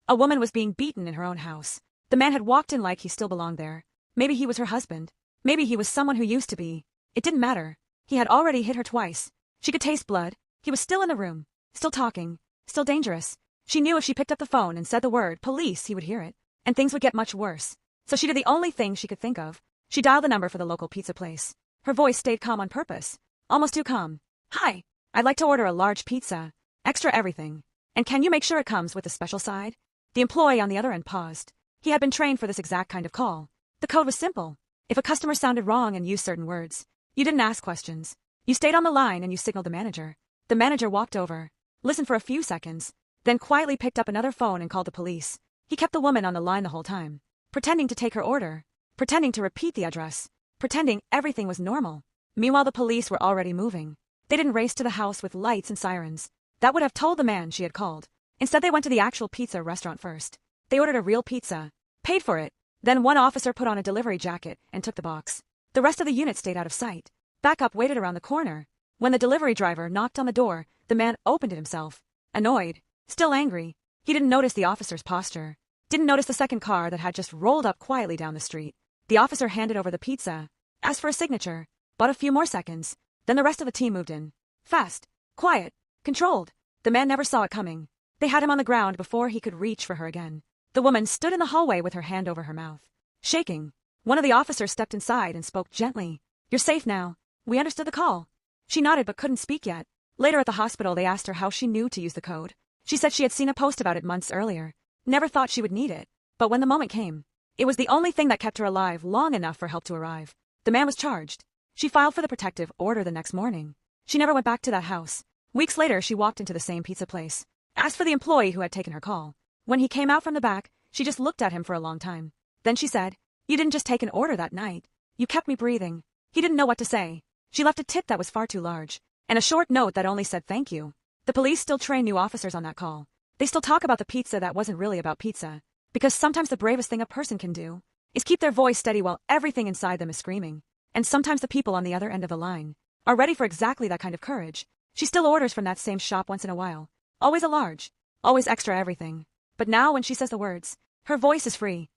A woman was being beaten in her own house. The man had walked in like he still belonged there. Maybe he was her husband. Maybe he was someone who used to be. It didn't matter. He had already hit her twice. She could taste blood. He was still in the room. Still talking. Still dangerous. She knew if she picked up the phone and said the word police, he would hear it. And things would get much worse. So she did the only thing she could think of. She dialed the number for the local pizza place. Her voice stayed calm on purpose. Almost too calm. Hi. I'd like to order a large pizza. Extra everything. And can you make sure it comes with a special side? The employee on the other end paused. He had been trained for this exact kind of call. The code was simple. If a customer sounded wrong and used certain words, you didn't ask questions. You stayed on the line and you signaled the manager. The manager walked over, listened for a few seconds, then quietly picked up another phone and called the police. He kept the woman on the line the whole time, pretending to take her order, pretending to repeat the address, pretending everything was normal. Meanwhile, the police were already moving. They didn't race to the house with lights and sirens. That would have told the man she had called. Instead, they went to the actual pizza restaurant first. They ordered a real pizza, paid for it. Then one officer put on a delivery jacket and took the box. The rest of the unit stayed out of sight. Backup waited around the corner. When the delivery driver knocked on the door, the man opened it himself. Annoyed. Still angry. He didn't notice the officer's posture. Didn't notice the second car that had just rolled up quietly down the street. The officer handed over the pizza, asked for a signature, bought a few more seconds. Then the rest of the team moved in. Fast. Quiet. Controlled. The man never saw it coming. They had him on the ground before he could reach for her again. The woman stood in the hallway with her hand over her mouth, shaking. One of the officers stepped inside and spoke gently. You're safe now. We understood the call. She nodded but couldn't speak yet. Later at the hospital, they asked her how she knew to use the code. She said she had seen a post about it months earlier. Never thought she would need it. But when the moment came, it was the only thing that kept her alive long enough for help to arrive. The man was charged. She filed for the protective order the next morning. She never went back to that house. Weeks later, she walked into the same pizza place, asked for the employee who had taken her call. When he came out from the back, she just looked at him for a long time. Then she said, You didn't just take an order that night. You kept me breathing. He didn't know what to say. She left a tip that was far too large, and a short note that only said thank you. The police still train new officers on that call. They still talk about the pizza that wasn't really about pizza. Because sometimes the bravest thing a person can do is keep their voice steady while everything inside them is screaming. And sometimes the people on the other end of the line are ready for exactly that kind of courage. She still orders from that same shop once in a while. Always a large. Always extra everything. But now when she says the words, her voice is free.